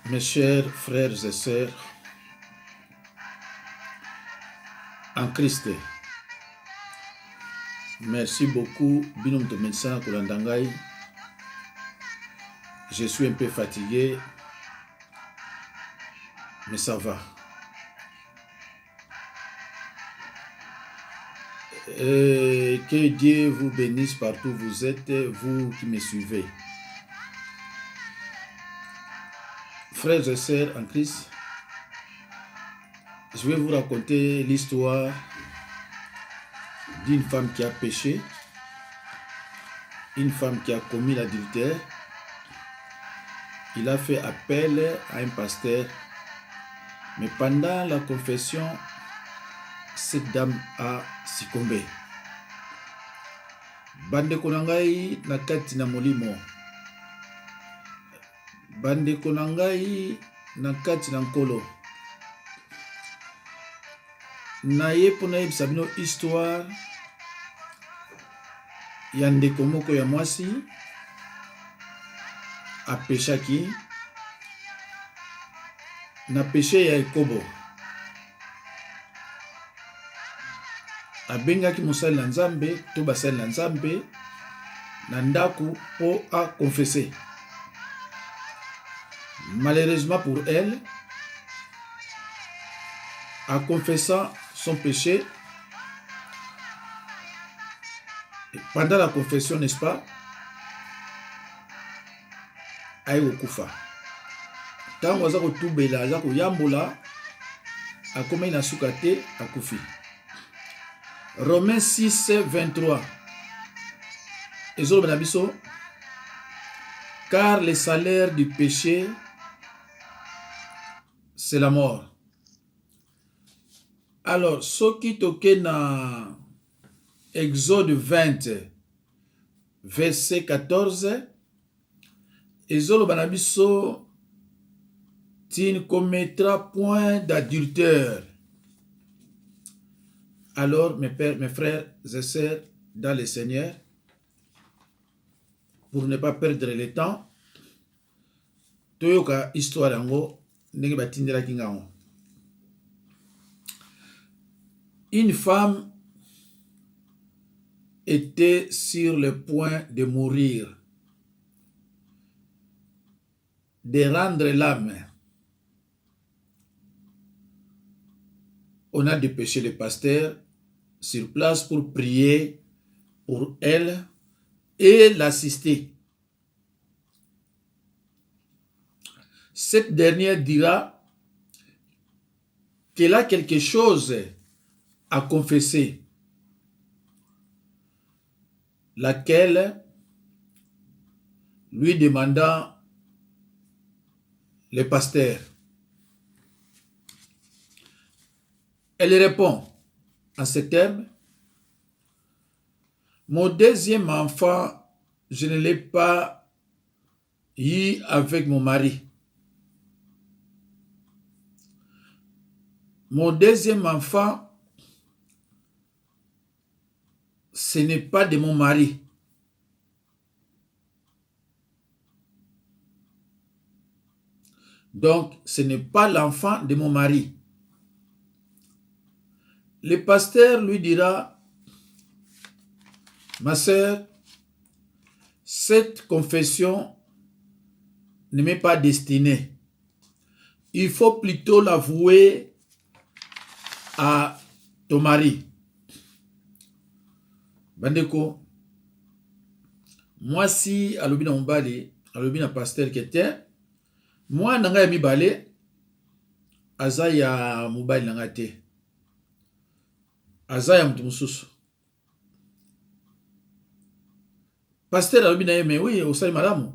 Mes chers frères et sœurs en Christ, merci beaucoup. Binum de médecin Kulandangai. Je suis un peu fatigué, mais ça va. Et que Dieu vous bénisse partout où vous êtes, vous qui me suivez. Frères et sœurs en Christ, je vais vous raconter l'histoire d'une femme qui a péché, une femme qui a commis l'adultère. Il a fait appel à un pasteur, mais pendant la confession, cette dame a succombé. Bande konangai na kati na molimo. Bande konangai na kati na nkolo. Na ye pona yebisa bino histoire ya ndeko moko ya mwasi apeshaki na péché ya ekobo. Abengaki mosali na Nzambe to basali na Nzambe na ndaku po a confesser. Malheureusement pour elle, en confessant son péché, pendant la confession, n'est-ce pas, aïe okufa. Tant waza ko tubela, waza ko yambola, akoma ina sukate akufi. Romains 6, 23. Ezolo benabiso, car le salaire du péché, c'est la mort. Alors, ce qui toque na Exode 20, verset 14, Ezolo banabiso, tu ne commettras point d'adultère. Alors, mes pères, mes frères et sœurs dans le Seigneur, pour ne pas perdre le temps, toyoka histoire yango ndenge batindela kingango. Une femme était sur le point de mourir, de rendre l'âme. On a dépêché le pasteur sur place pour prier pour elle et l'assister. Cette dernière dira qu'elle a quelque chose à confesser, laquelle lui demanda le pasteur. Elle répond en ces termes: mon deuxième enfant, je ne l'ai pas eu avec mon mari. Mon deuxième enfant, ce n'est pas de mon mari. Donc, ce n'est pas l'enfant de mon mari. Le pasteur lui dira: ma sœur, cette confession ne m'est pas destinée. Il faut plutôt l'avouer à ton mari. Bandeko, moi si alobi na mobali, alobi na pasteur qui était, moi nanga ya mibale, aza ya mobali nanga te. Aza ya mutu mususu. Pasteur alobi na ye, mais oui, osali malamu.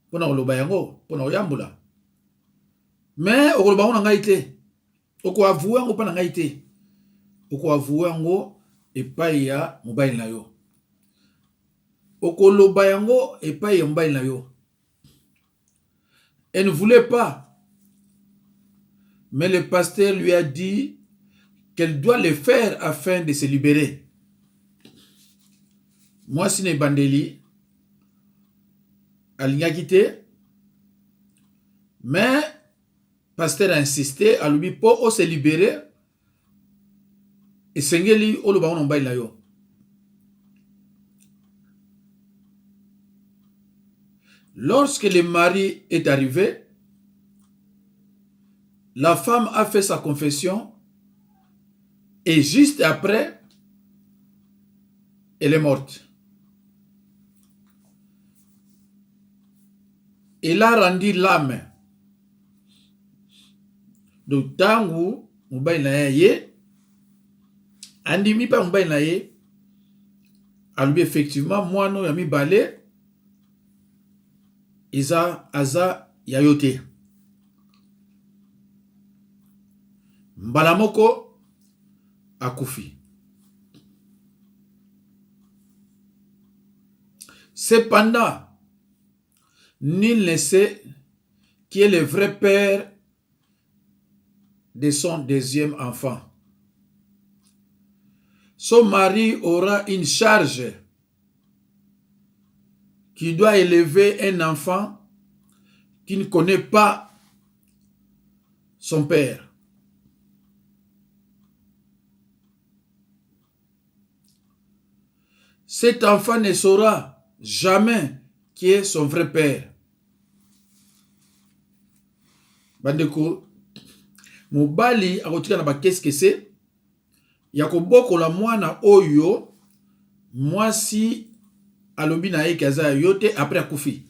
Pona oloba yango, pona oyambula. Mais okoloba ngo nanga ite. Oko avouer ngo pa nanga ite. Oko avouer ngo epai ya mobali na yo. Okoloba yango epai ya mobali na yo. Elle ne voulait pas. Mais le pasteur lui a dit qu'elle doit le faire afin de se libérer. Moi, si ne bandeli, alingaki te, Mais pasteur a insisté à lui pour se libérer et sengeli oloba on mbayi na yo. Lorsque le mari est arrivé, la femme a fait sa confession et juste après, elle est morte. Elle a rendu l'âme. Donc, tangu mbayi na ye, andimi pa mbayi na ye, alubi effectivement, moi no yami balé, Isa aza yayote. Mbalamoko akufi. Cependant, nul ne sait qui est le vrai père de son deuxième enfant. Son mari aura une charge qui doit élever un enfant qui ne connaît pas son père. Cet enfant ne saura jamais qui est son vrai père. Bandeko, mobali akotika na ba qu'est-ce que c'est? Yakoboko la mwana oyo mwasi alobi na ye kaza yote après akufi.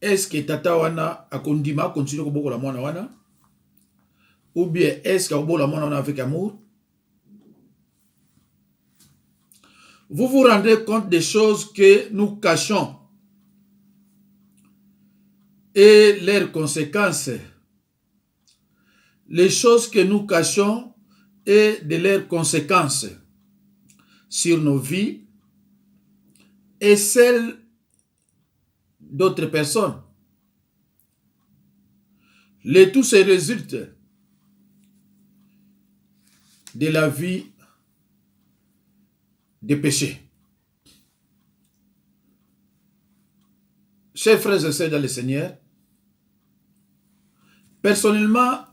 Est-ce que tata wana akondima continue koboko la mwana wana? Ou bien est-ce qu'akoboko la mwana wana avec amour? Vous vous rendez compte des choses que nous cachons et leurs conséquences. Les choses que nous cachons et de leurs conséquences sur nos vies et celles d'autres personnes. Le tout se résulte de la vie de péché. Chers frères et sœurs dans le Seigneur, personnellement,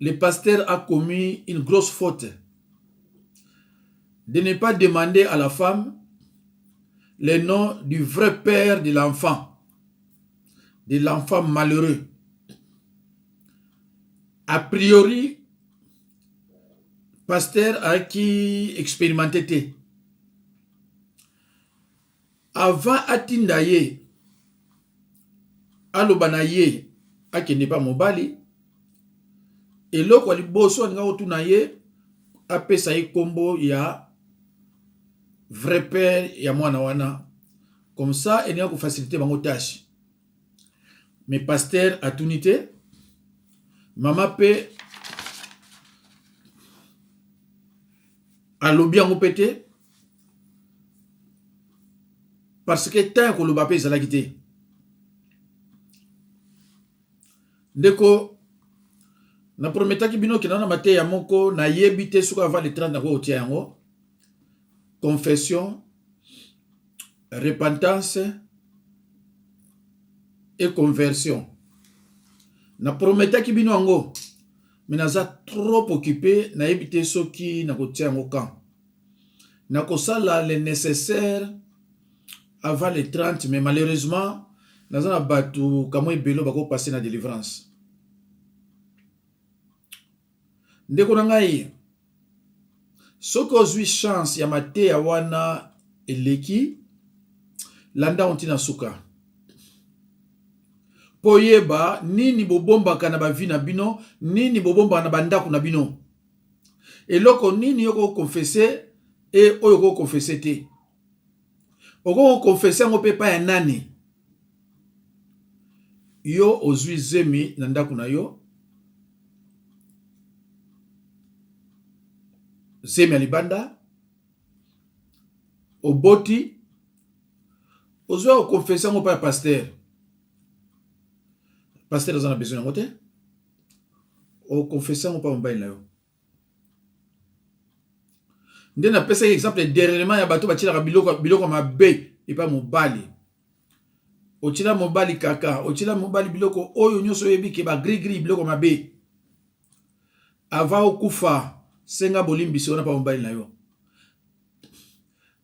le pasteur a commis une grosse faute de ne pas demander à la femme le nom du vrai père de l'enfant malheureux. A priori, pasteur a qui expérimenté. Avant atindaye, alobanaye, akende pas mobali, et là, quand il bosse, on a otunaye, apesa y kombo ya vrai père ya mwana wana. Comme ça, il y a une facilité dans nos tâches. Mais pasteur a tout nité, maman pe a lobby en pété, parce que tant que le bapé ça l'a quitté. Ndeko, na prometa ki bino ki na mate ya moko na yebite suka avant le 30 na ko otia yango. Confession, repentance et conversion. Na prometa ki bino yango, mais naza trop occupé na yebite soki na ko tia yango kan. Na ko sala le nécessaire avant le 30, mais malheureusement, naza na batu kamo ebelo bako passer na délivrance. Ndeko na ngai, soko ozwi chance ya mate ya wana eleki, landa ontina suka. Poyeba, nini bobombaka na bavi na bino, nini bobombaka na bandaku na bino. Eloko nini yoko confesser, et oyoko confesser te. Oko confesser ngo pe pa ya nani. Yo ozwi zemi na ndaku na yo. Zemi ya libanda. Oboti. Ozwi o confesser ngo pa ya pasteur. Pasteur azana besoin yango te. O confesser ngo pa mbayi na yo. Nde na pesa exemple dernièrement ya bato batilaka biloko mabe epa mobali. otila mobali kaka, otila mobali biloko oyo nyonso yebi ke ba gris biloko mabe. Ava okufa senga bolimbiso na pa mobali na yo.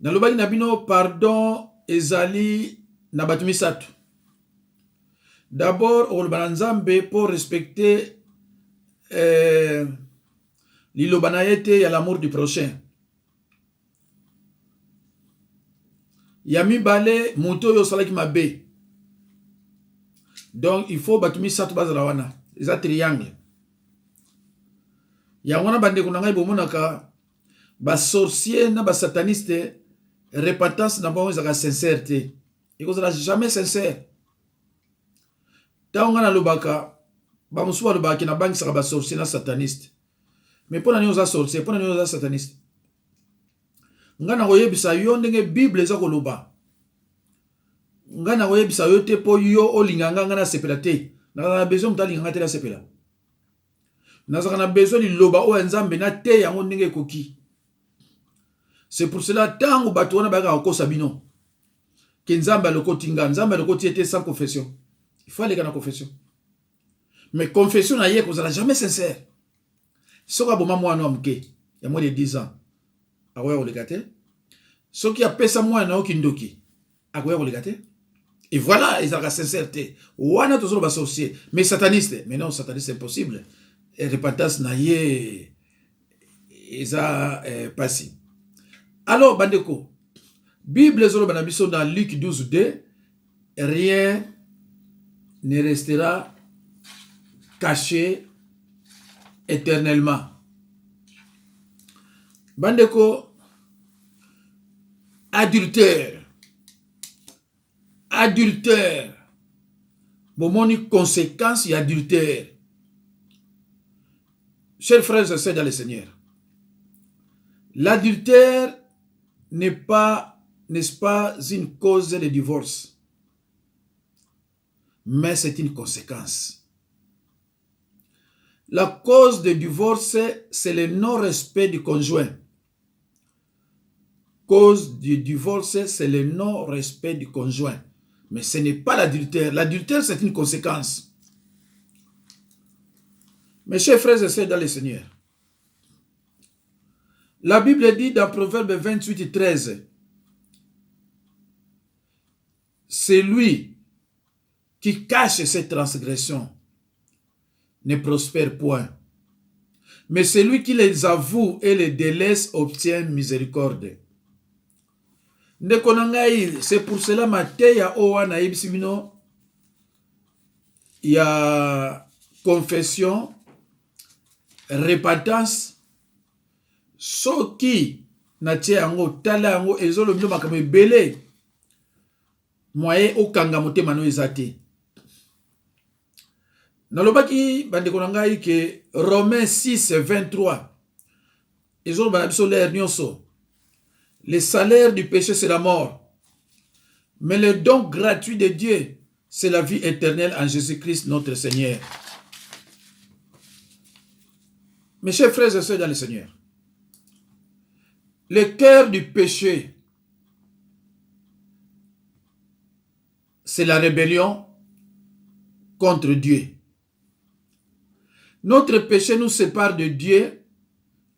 Nalobaki na bino pardon ezali na batu misatu. D'abord oloba na Nzambe pour respecter liloba na ye te ya l'amour du prochain. Ya mibale moto oyo osalaki mabe. Donc il faut batu misatu bazala wana. Eza triangle. Ya wana bandeko na ngai bomonaka ba sorcier na ba sataniste repentance na bango ezaka sincère te. Ekozala jamais sincère. Tango na lobaka ba musuba lobaki na bangi saka ba sorcier na sataniste. Mais pona ni oza sorcier, pona ni oza sataniste. Ngana koyebisa yo ndenge Bible eza koloba. Ngana koyebisa yo te po yo olinganga ngana sepela te. Na besoin mutalinga te la sepela. Nazaka na besoin liloba o Nzambe na te yango ndenge koki. C'est pour cela tango bato wana baka kokosa bino. Ke Nzambe alokotinga, Nzambe alokoti ete sans confession. Il faut aller dans la confession. Mais confession na ye kozala jamais sincère. Soka boma mwana wa mke ya moins de 10 ans. Akoya kolegate. Soki apesa mwana okindoki. Akoya kolegate. Et voilà, ils ont la sincérité. Wana tozolo ba sorcier, mais sataniste. Mais non, sataniste c'est impossible. Et repentance na ye eza passé. Alors bandeko, Bible zolo banabiso dans Luc 12:2, rien ne restera caché éternellement. Bandeko, adultère, bomoni conséquence y adultère. Chers frères et sœurs dans le Seigneur, l'adultère n'est pas, n'est-ce pas, une cause de divorce, mais c'est une conséquence. La cause de divorce, c'est le non-respect du conjoint. Cause du divorce, c'est le non-respect du conjoint. Mais ce n'est pas l'adultère. L'adultère, c'est une conséquence. Mes chers frères et sœurs dans le Seigneur, la Bible dit dans Proverbe 28:13, c'est lui qui cache ses transgressions ne prospère point. Mais celui qui les avoue et les délaisse obtient miséricorde. C'est pour cela Mateya owana ibisibino il y a confession, repentance, soki na tie yango tala yango ezolo bino makambo ebele moye okanga motema no ezate. Nalobaki bandeko na ngai ke Romains 6:23 ezolo banabiso l'air nyonso. Le salaire du péché c'est la mort, mais le don gratuit de Dieu c'est la vie éternelle en Jésus-Christ notre Seigneur. Mes chers frères et sœurs dans le Seigneur, le cœur du péché, c'est la rébellion contre Dieu. Notre péché nous sépare de Dieu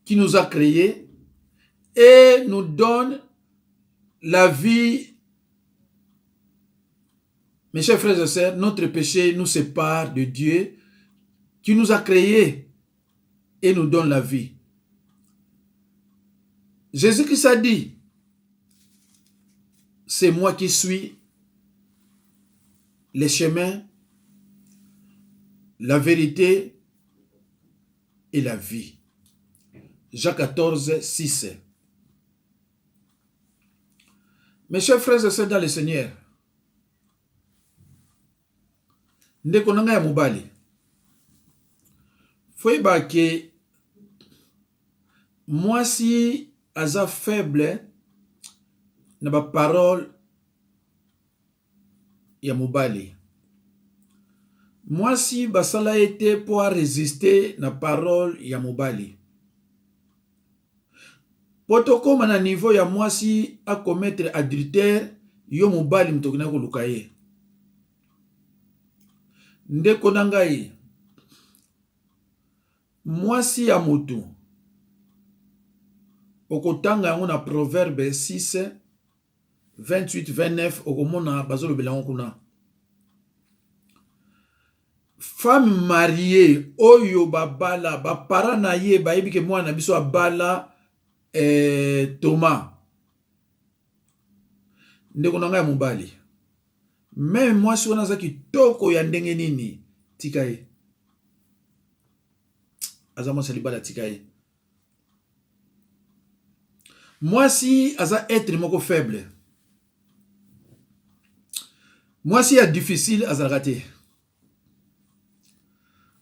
qui nous a créés et nous donne la vie. Mes chers frères et sœurs, notre péché nous sépare de Dieu qui nous a créés et nous donne la vie. Jésus-Christ a dit, c'est moi qui suis le chemin, la vérité et la vie. Jacques 14:6. Mes chers frères et sœurs dans le Seigneur, ndeko nanga ya mobali, foyeba ke mwasi aza faible na ba parole ya mobali. Mwasi basala ete po a résister na parole ya mobali. Potokoma na niveau ya mwasi a commettre adultère, yo mobali mtokina koluka ye. Ndeko na ngai, mwasi ya motu okotanga yango na Proverbe 6 28 29 okomona bazolobela yango kuna. Femme mariée oyo babala bapara na ye bayebi ke mwana biso abala Thomas. Ndeko na ngai mobali, même mwasi wana aza kitoko ya ndenge nini, tika ye. Aza mwasi libala, tika ye. Mwasi aza être moko faible. Mwasi ya difficile azalaka te.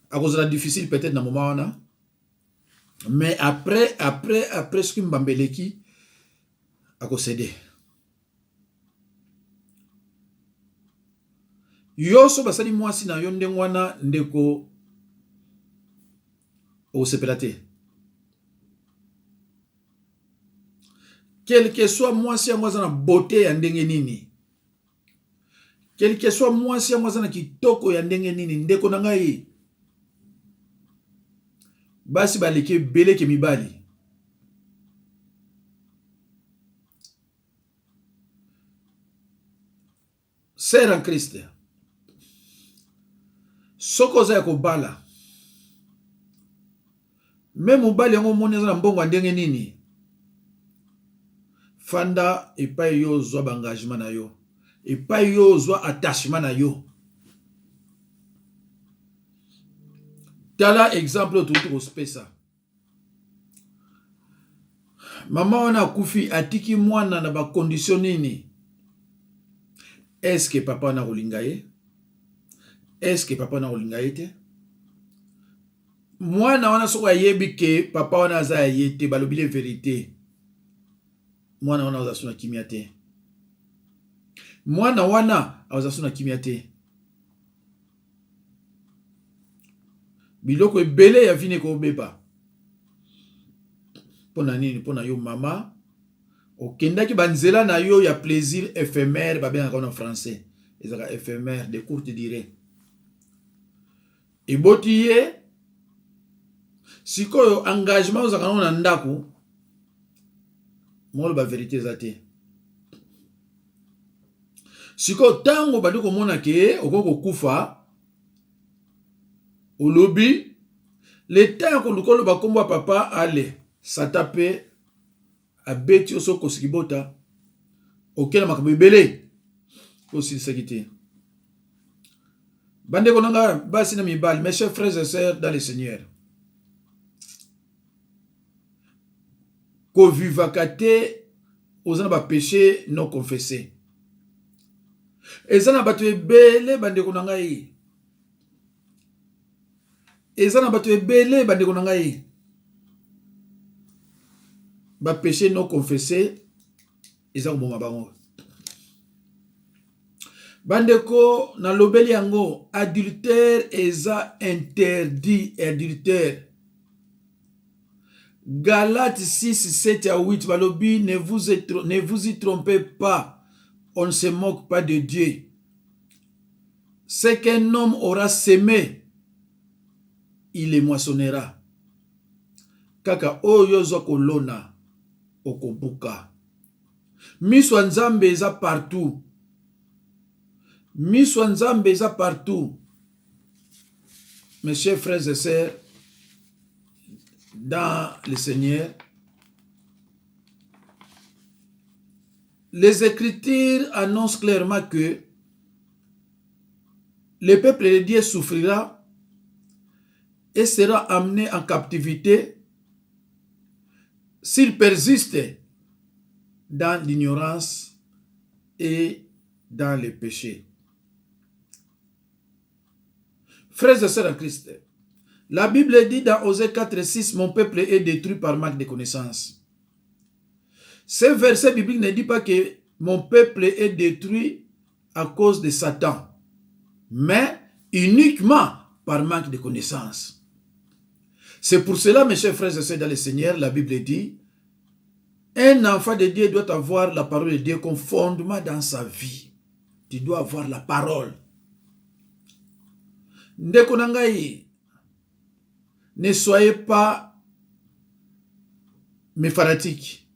Akozala difficile peut-être na moment wana, mais après ce qui mbambeleki akosede. Yoso basali mwasi na yo ndenge wana ndeko osepela te. Quel que soit mwasi yango aza na beauté ya ndenge nini, quel que soit mwasi yango aza na kitoko ya ndenge nini, ndeko na ngai, basi baleke beleke mibali. Sœur en Christ, soko za ya kobala, même mobali yango moni aza na mbongo ndenge nini, fanda epai yo zwa bangagement na yo, epai yo zwa attachement na yo. Tala exemple tutu kospesa. Mama wana akufi atiki mwana na ba condition nini? Est-ce que papa na kolinga ye? Est-ce que papa na kolinga ye te? Mwana wana soko ayebi ke papa wana aza ye te, balobile vérité. Mwana wana aza suna kimia te. Mwana wana aza suna kimia te. Biloko ebele ya vine ko beba. Pona nini? Pona yo mama okendaki banzela na yo ya plaisir éphémère, babengaka en français. Ezaka éphémère, de courte durée. Eboti ye sikoyo engagement ozaka na ndako molo ba vérité zate. Sikoyo tango badi komona ke okoko kufa olobi le temps ko lukolo ba kombo papa ale satape abeti oso kosikibota okela makambo ebele kosilisa kite. Bande konanga basi na mibali, mes chers frères et sœurs dans le Seigneur, ko vivakate ozana ba péché non confessé. Ezana batu ebele bande konanga yi. Ezana batu ebele bande konanga yi. Ba péché non confessé ezako boma bango. Bandeko na lobeli yango, adultère eza interdit, adultère. Galates 6, 7 à 8, balobi, ne vous y trompez pas, on ne se moque pas de Dieu. Ce qu'un homme aura semé, il le moissonnera. Kaka oyo zo kolona okobuka. Miswa nzambe eza partout. Miswa nzambe eza partout. Mes chers frères et sœurs dans le Seigneur, les Écritures annoncent clairement que le peuple de Dieu souffrira et sera amené en captivité s'il persiste dans l'ignorance et dans le péché. Frères et sœurs en Christ, la Bible dit dans Osée 4 et 6, mon peuple est détruit par manque de connaissance. Ce verset biblique ne dit pas que mon peuple est détruit à cause de Satan, mais uniquement par manque de connaissance. C'est pour cela, mes chers frères et sœurs dans le Seigneur, la Bible dit, un enfant de Dieu doit avoir la parole de Dieu comme fondement dans sa vie. Tu dois avoir la parole. Ndeko na ngai, ne soyez pas mes fanatiques.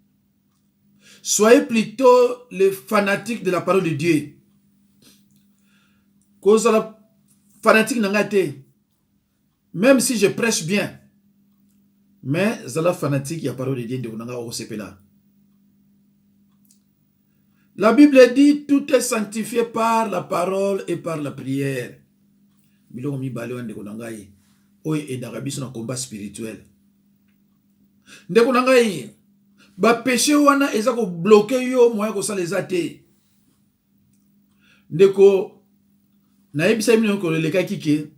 Soyez plutôt les fanatiques de la parole de Dieu. Cause la fanatique n'a pas été. Même si je prêche bien, mais la fanatique, il y a parole de Dieu de là. La Bible dit tout est sanctifié par la parole et par la prière. Biloko mi bale ndeko na ngai oyo edaka biso na combat spirituel. Ndeko na ngai ba péché wana eza ko bloquer yo moya ko sala eza te. Ndeko na yebisa bino ko leka kike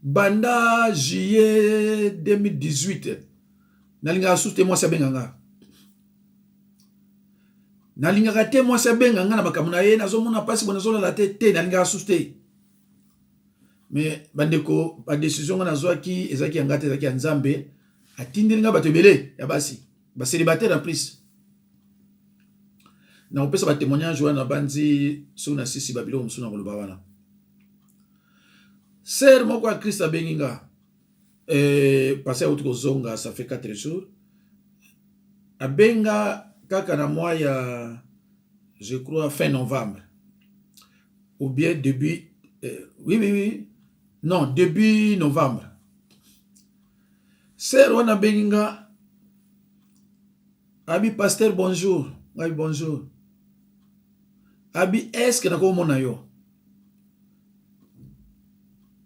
banda juillet 2018 nalinga asuste moi sabenganga. Nalinga te moi sabenganga na makamuna ye nazomona pasi bona zola la te nalinga asuste. Mais bandeko ba décision nga nazwaki ezaki yangate ezaki ya Nzambe atindelinga bato ebele ya basi ba célibataire en plus na opesa ba témoignage wana banzi sona sisi babilo msuna koloba wana ser moko ya Christ abenginga passé autre kozonga ça fait 4 jours abenga kaka na mois ya je crois fin novembre ou bien début oui non, début novembre. Sœur wana benginga abi pasteur bonjour. Oui, bonjour. Abi est-ce que nako mona yo?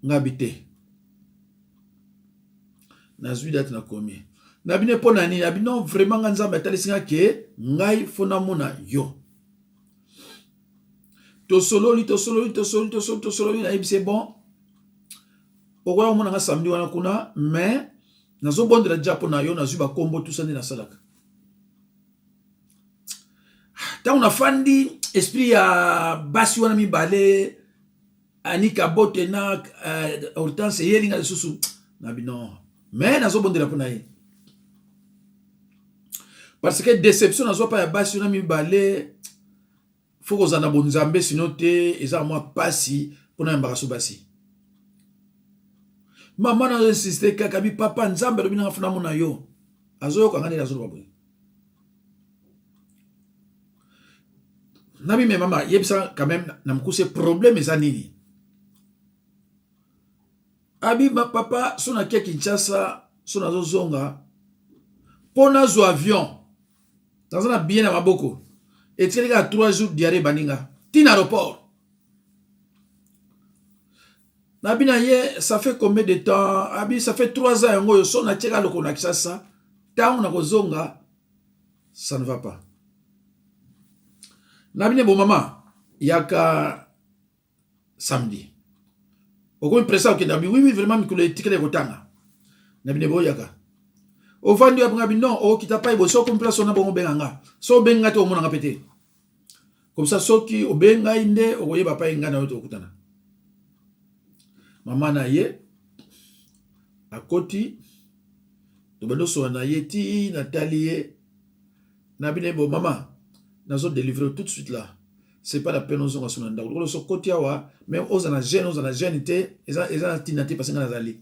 Ngabité. Nazwi date na komi. Nabine pona ni abi non vraiment nganzamba talisinga ke ngai fona mona yo. To solo na ibi c'est bon. Okoya mona nga samedi wana kuna mais nazo bondela japo na yo nazu ba kombo tout ça na salaka. Ta una fandi esprit ya basi wana mi balé anika bote na Hortense yelinga susu na bino mais nazo bondela pona ye. Parce que déception nazo pa ya basi wana mi balé faut que zana bonzambe sinote eza moi pasi pona mbakaso basi. Maman a insisté kaka bi papa Nzambe lo bina funa mona yo. Azoyo kangani nazo babwe. Nabi me mama yebisa quand même na mkuse problème eza nini. Abi ma papa sona kia Kinshasa sona zo zonga pona zo avion. Tazana bien na maboko. Et tu as 3 jours diarrhée baninga. Tin aéroport. Nabina ye, ça fait combien de temps? Abi, ça fait 3 ans yango yo so na tcheka loko na Kinshasa. Tango na kozonga, ça ne va pas. Nabina bon maman, yaka samedi. Oko impressa ok nabi oui vraiment mikolo etikele kotanga. Nabina bo yaka. Ofandi ya ngabi non, o kita pa ibo so kompla so na bongo benganga. So benga te omona ngapete. Comme ça soki obenga inde okoyeba pa inga na yoto okutana. Maman na ye à côté to bando so na ye ti Nathalie na bine bo maman nazo délivrer tout de suite là c'est pas la peine on zonga sonanda ko so côté wa même aux na gêne té eza tinate parce que na zali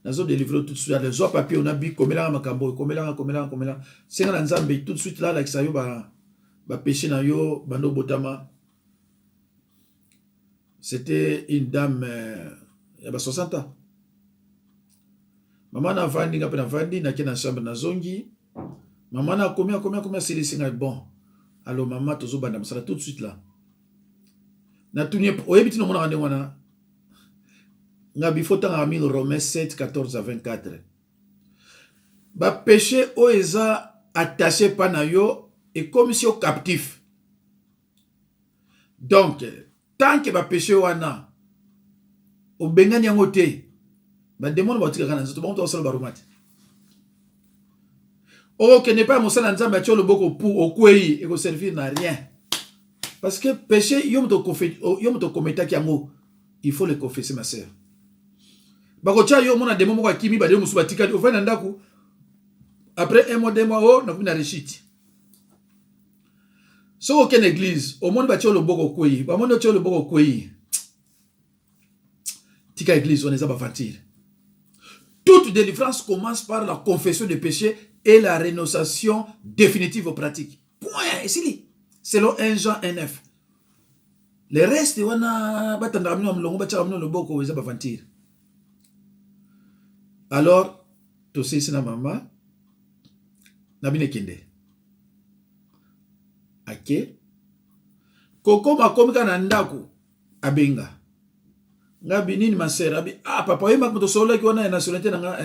nazo délivrer tout de suite les autres papiers on a bi komela makambo komela c'est na Nzambe tout de suite là qui sayo ba péché na yo bando botama. C'était une dame il y a 60 ans. Maman na vandi nga pena vandi na kena chambre na zongi. Maman na combien c'est les singa bon. Alors maman tozo banda msala tout de suite là. Na tunye oyebiti no mona wana. Nga bifota nga mi Romains 7 14 à 24. Ba péché o eza attaché pa na yo et comme si au captif. Donc tant que ba péché wana o bengani yango te ba demone ba tika kana nzoto ba mto osala ba romati o que n'est pas mosala Nzambe atio le boko pour okwei e ko servir na rien parce que péché yo mto commettre yango il faut le confesser ma sœur ba ko tia yo mona demo moko akimi ba demo musuba tika o vena ndako après 1 mois 2 mois o na kuna rechite so aucune église au monde ba tio le boko okwei ba monde tio le boko okwei tika église on est aventure. Toute délivrance commence par la confession des péchés et la rénonciation définitive aux pratiques. Point. Ici, selon 1 Jean 1,9. Le reste, on a aventure. Alors, tu sais, c'est la maman. Nabine kende. Ok. Koko makomika na ndako abenga. Ngabi nini masera abi papa yema kuto solo ki wana nationalité nga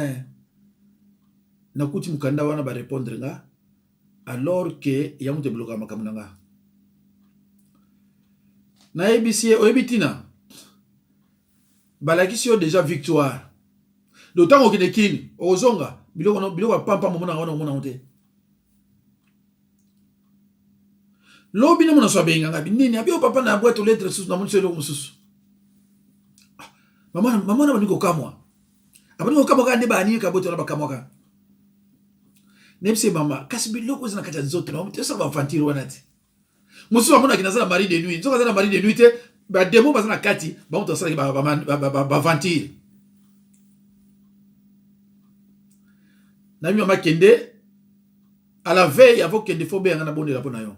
na kuti mukanda wana ba répondre nga alors que yamu te bloka makamuna nga. Na ebisi oyebitina. Balakisi yo déjà victoire. D'autant que de kin ozonga biloko pampa momona wana mona onte. Lobi na mona so benga ngabi nini abi o papa na boîte aux lettres sous na mona selo mususu. Maman na baniko kamwa. Abaniko kamwa ka ndeba ani ka boîte na bakamwa ka. Nemse mama kasi biloko zina kata nzoto na mte sa ba fantiri wana ti. Mususu amona kinaza na mari de nuit. Nzoka za na mari de nuit te ba demo ba na kati ba mto sa ba fantiri. Nami mama kende à la veille avant kende fo benga na bonde la pona yo.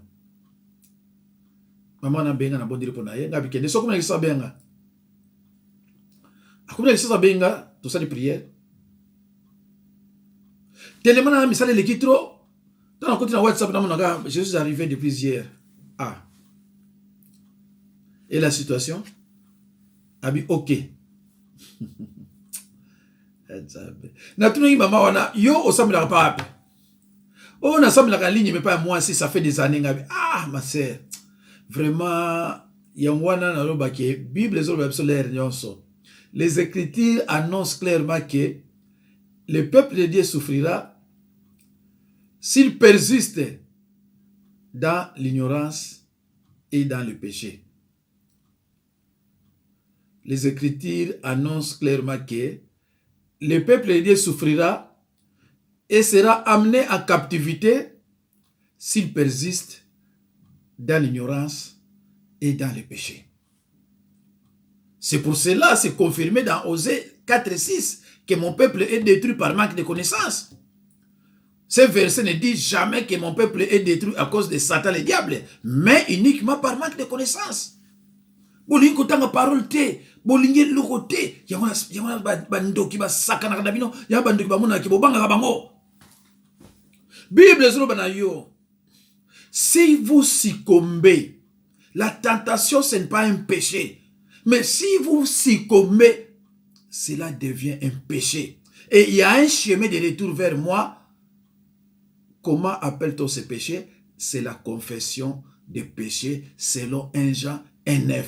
Maman na benga na bonde la pona ye ngabi kende so kuma kisa benga. Akumina kisa benga to sa de prière. Tellement na misale le kitro dans la continent WhatsApp na monaka je suis arrivé depuis hier. Et la situation abi OK. Na tunu mama wana yo osamela pa ape. On a samela ka ligne mais pas moi si ça fait des années ngabi ma sœur. Vraiment yangwana na roba ke Bible zo ba solaire nyonso. Les Écritures annoncent clairement que le peuple de Dieu souffrira s'il persiste dans l'ignorance et dans le péché. Les Écritures annoncent clairement que le peuple de Dieu souffrira et sera amené en captivité s'il persiste dans l'ignorance et dans le péché. C'est pour cela, c'est confirmé dans Osée 4:6 que mon peuple est détruit par manque de connaissances. Ce verset ne dit jamais que mon peuple est détruit à cause de Satan le diable, mais uniquement par manque de connaissances. Bolingo tanga parole te, bolingi loko te, yamana bandoki ba sakana kadabino, yamana bandoki ba mona ki bobanga ka bango. Bible zolo bana yo. Si vous succombez, la tentation ce n'est pas un péché. Mais si vous succombez, cela devient un péché. Et il y a un chemin de retour vers moi. Comment appelle-t-on ce péché? C'est la confession des péchés selon 1 Jean 1,9.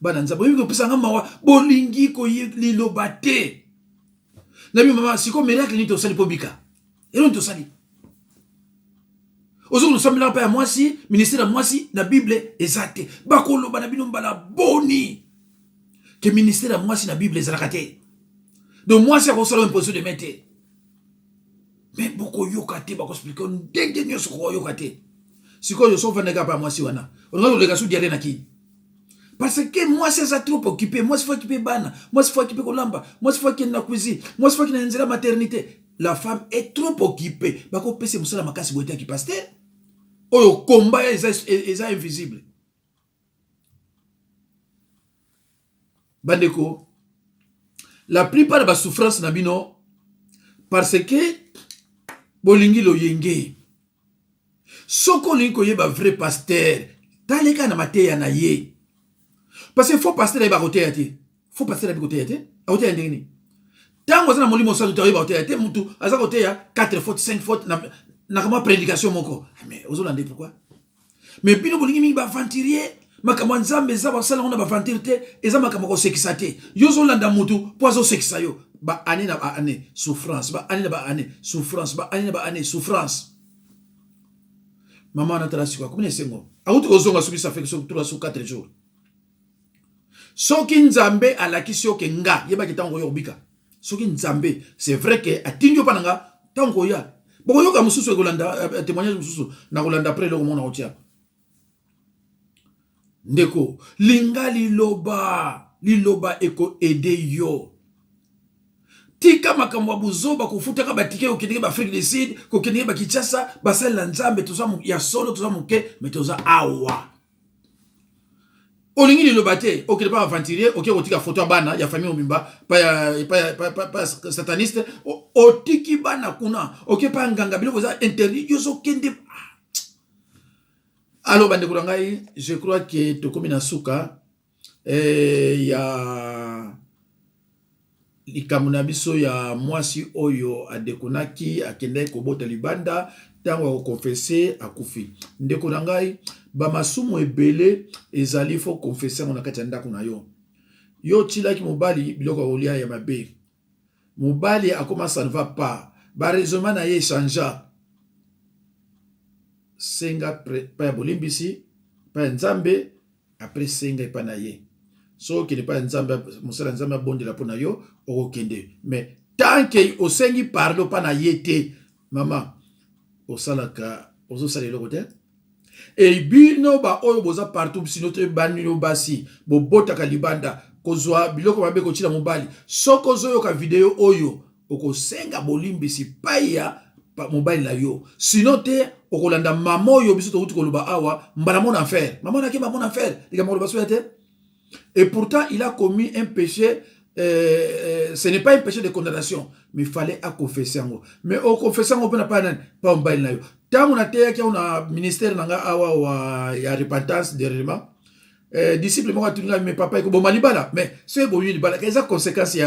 Bananza, bolingi ko lilobate. Nabi mama, siko miracle ni to sali pobika. Et non to sali. Aujourd'hui, nous sommes là à moi si, ministère à moi si, la Bible exacte. Bakolo banabino mbala boni. Que ministère à moi si la Bible exacte. Donc moi c'est pour une position de mettre. Mais beaucoup yokate bako expliquer on denge nyoso ko yokate. Siko yo so vanega pa moi si wana. On va le gasu diare na ki. Parce que moi c'est ça trop occupé, moi c'est faut occuper bana, moi c'est faut occuper kolamba, moi c'est faut qu'il na cuisine, moi c'est faut qu'il na nzela maternité. La femme est trop occupée. Bako pese musala makasi boita ki pasteur. Oyo combat est invisible. Bandeko, la plupart de la souffrance nabino parce que bolingi lo yenge. Soko linko ye ba vrai pasteur, taleka na mateya na ye. Parce que faut pasteur ba côté yate. Faut pasteur ba côté yate. A côté ndengini. Tango za na molimo sa to ba côté yate mutu aza côté ya 4 fautes 5 fautes na kama prédication moko. Mais ozolande pourquoi? Mais bino bolingi mingi ba venturier makamwa nzambe za ba sala on ba venturité eza makamwa ko sekisate. Yo zolanda mutu poazo sekisa yo. Ba année na ba année souffrance, ba année na ba année souffrance, ba année na ba année souffrance. Maman na tarasi kwa kumene sengo. Auto ozonga subi ça fait que 3 sur 4 jours. Soki nzambe alakisio ke nga yeba kitango yo bika. Soki nzambe c'est vrai que atinyo pananga tango ya. Boko yoka mususu ekolanda témoignage mususu na kolanda après le mona otia. Ndeko lingali loba liloba eko aider yo. Tika makambo buzoba kufutaka batike okendeke ba Afrique du Sud, kokendeke ba Kinshasa, basali la nzambe toza ya solo toza muke, mais toza awa. Olingi liloba te, okende pa aventurier, oke otika photo bana ya famille omimba, pa sataniste, otiki bana kuna, oke pa nganga bilo za interdit yozo kende. Alors bande kurangai, je crois que tokomi na suka ya likambo na biso ya mwasi oyo adekonaki akende kobota libanda tango akokonfese akufi. Ndeko na ngai bamasumu ebele ezali fo konfese ngo na kati ya ndako na yo. Yo tilaki mobali biloko olia ya mabe. Mobali akoma ça ne va pas. Ba raisonnement na ye changea. Senga pa ya bolimbisi, pa ya nzambe, après senga epa na ye. So qui n'est pas nzambe musala nzambe bondela pona yo okende. Mais tant que osengi parlo pa na yete mama osalaka ozosala eloko te. Et bino ba oyo boza partout sino te banino basi bo botaka libanda kozwa biloko mabe ko tila mobali. Soko zoyo ka video oyo okosenga bolimbisi paya pa mobile na yo. Sino te okolanda mama oyo biso to uti koloba awa mbala mon enfer. Mama na ke mama mon enfer. Diga mo baso te. Et pourtant, il a commis un péché, ce n'est pas un péché de condamnation, mais il fallait confesser. Mais au confesser, on peut pas en bailler. Tant on a été qu'il y a un ministère il y a repentance dernièrement. Disciple moi tu mais papa ko malibala mais c'est bon libala quelles conséquences il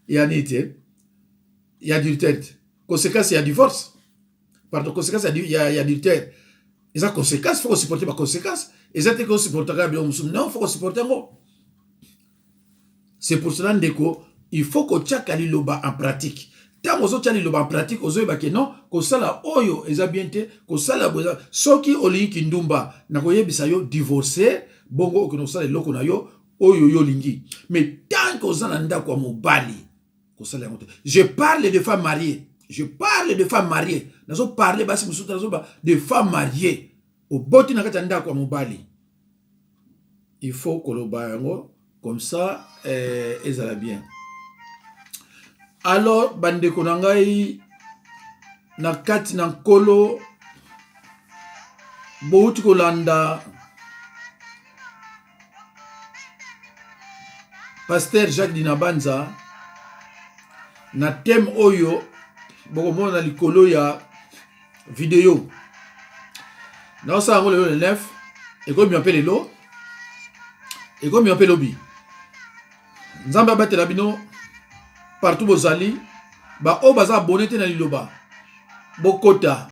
y a nité il y a adultère conséquences il y a divorce pardon conséquences il y a adultère les conséquences faut supporter les conséquences et ça que supporter non faut supporter. C'est pour cela ndeko il faut que chaka liloba en pratique. Tant ozo chali liloba en pratique ozo ba ke non ko sala oyo eza bien te ko sala boza soki oli kindumba na ko yebisa yo divorcer bongo ko no sala loko na yo oyo yo lingi. Mais tant que ozana ndako mobali ko sala yango te. Je parle de femmes mariées. Je parle de femmes mariées. Nazo parler basi musuta nazo ba de femmes mariées. Au boti na kata ndako mobali. Il faut que loba yango comme ça, ils allaient bien. Alors, bande konangai na kati na kolo bouti kolanda Pasteur Jacques Dinabanza na thème oyo boko na likolo ya vidéo. Na ça ngolo le 9 et comme appelle lo et comme appelle lobi. Nzamba batela bino partout bozali ba o baza abonné te na liloba bokota